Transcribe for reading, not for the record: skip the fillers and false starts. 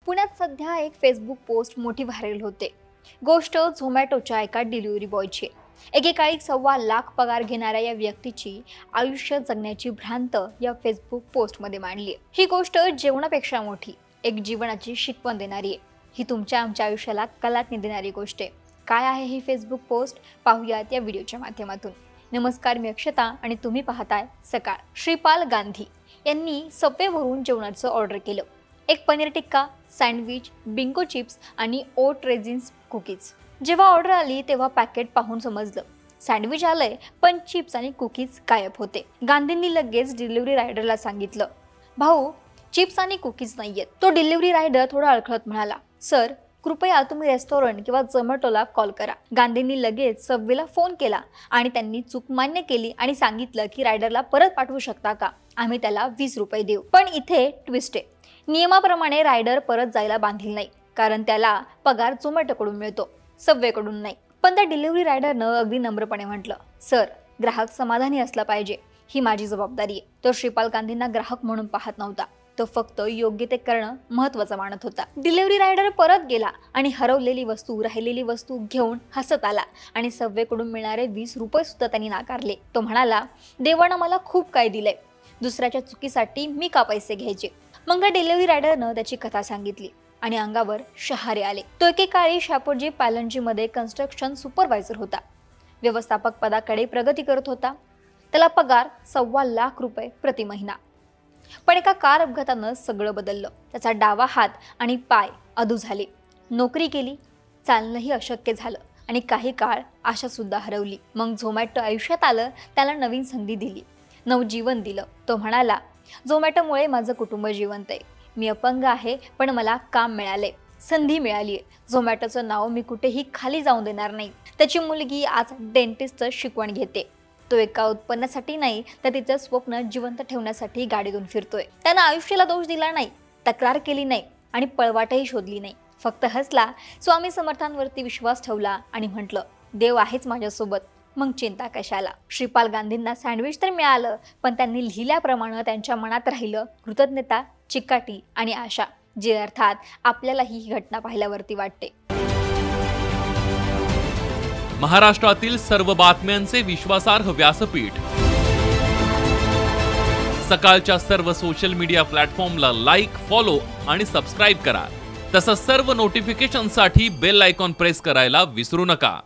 पुण्यात सध्या एक फेसबुक पोस्ट मोठी व्हायरल होते। गोष्ट झोमॅटोच्या एका डिलिव्हरी बॉयची। एकेकाळी 1.25 लाख पगार घेणाऱ्या या व्यक्तीची आयुष्य जगण्याची भ्रांत या फेसबुक पोस्टमध्ये मांडली आहे। ही गोष्ट जेवणापेक्षा मोठी, एक जीवनाची शिकवण देणारी आहे। ही तुमच्या आमच्या आयुष्याला कलाटणी देणारी गोष्ट आहे। काय आहे ही फेसबुक पोस्ट पाहूयात या व्हिडिओच्या माध्यमातून। नमस्कार, मी अक्षता आणि तुम्ही पाहताय सकाळ। श्रीपाल गांधी यांनी सबवेवरून जेवणाचं ऑर्डर केलं। एक paneer tikka, sandwich, Bingo chips आणि ओट रेझिन्स कुकीज। जेव्हा ऑर्डर आली तेव्हा पॅकेट पाहून समजलं सँडविच आलंय, पण चिप्स आणि कुकीज गायब होते। गांधींनी लगेच डिलिव्हरी रायडरला सांगितलं, भाऊ चिप्स आणि कुकीज नाहीयेत। तो डिलिव्हरी रायडर थोडा अडखळत म्हणाला, सर कृपया तुम्ही रेस्टॉरंट किंवा झोमॅटोला कॉल करा। गांधींनी लगेच सबवेला फोन केला आणि त्यांनी चूक मान्य केली आणि सांगितलं की रायडरला परत पाठवू शकता का, आम्ही त्याला 20 रुपये देऊ। पण इथे ट्विस्ट आहे, नियमाप्रमाणे रायडर परत जायला बांधील नाही, कारण त्याला पगार झोमॅटोकडून मिळतो, सबवेकडून नाही। पण त्या डिलिव्हरी रायडरनं अगदी नम्रपणे म्हटलं, सर ग्राहक समाधानी असला पाहिजे, ही माझी जबाबदारी आहे। तो श्रीपाल गांधींना ग्राहक म्हणून पाहत नव्हता, तो फक्त योग्य ते करणं महत्त्वाचं मानत होता। डिलिव्हरी रायडर परत गेला आणि हरवलेली वस्तू, राहिलेली वस्तू घेऊन हसत आला आणि सबवेकडून मिळणारे 20 रुपये सुद्धा त्यांनी नाकारले। तो म्हणाला, देवानं मला खूप काय दिलंय, दुसऱ्याच्या चुकीसाठी मी का पैसे घ्यायचे। मग त्या डिलिव्हरी रायडरनं त्याची कथा सांगितली आणि अंगावर शहारे आले। तो एकेकाळी शापोजी पॅलंजीमध्ये कन्स्ट्रक्शन सुपरवायझर होता, व्यवस्थापक पदाकडे प्रगती करत होता। त्याला पगार 1.25 लाख रुपये प्रति महिना। पण एका कार अपघातानं सगळं बदललं। त्याचा डावा हात आणि पाय अधू झाले, नोकरी गेली, चालणंही अशक्य झालं आणि काही काळ आशा सुद्धा हरवली। मग झोमॅटो आयुष्यात आलं, त्याला नवीन संधी दिली, नवजीवन दिलं। तो म्हणाला, झोमॅटोमुळे माझं कुटुंब जिवंत आहे। मी अपंग आहे, पण मला काम मिळाले, संधी मिळाली आहे। झोमॅटोचं नाव मी कुठेही खाली जाऊन देणार नाही। त्याची मुलगी आज डेंटिस्टचं शिकवण घेते। तो एका उत्पन्नासाठी नाही, तर तिचं स्वप्न जिवंत ठेवण्यासाठी गाडीतून फिरतोय। त्यानं आयुष्याला दोष दिला नाही, तक्रार केली नाही आणि पळवाटही शोधली नाही। फक्त हसला, स्वामी समर्थांवरती विश्वास ठेवला आणि म्हटलं, देव आहेच माझ्यासोबत, मग चिंता कशाला। श्रीपाल गांधींना सँडविच तर मिळालं, पण त्यांनी लिहिल्याप्रमाणे त्यांच्या मनात राहिलं कृतज्ञता, चिकाटी आणि आशा, जे अर्थात आपल्यालाही ही घटना पाहिल्यावरती वाटते। महाराष्ट्रातील सर्व बातम्यांचे विश्वासार्ह व्यासपीठ सकाळच्या सर्व सोशल मीडिया प्लॅटफॉर्मला लाईक, फॉलो आणि सबस्क्राईब करा। तसंच सर्व नोटिफिकेशनसाठी बेल आयकॉन प्रेस करायला विसरू नका।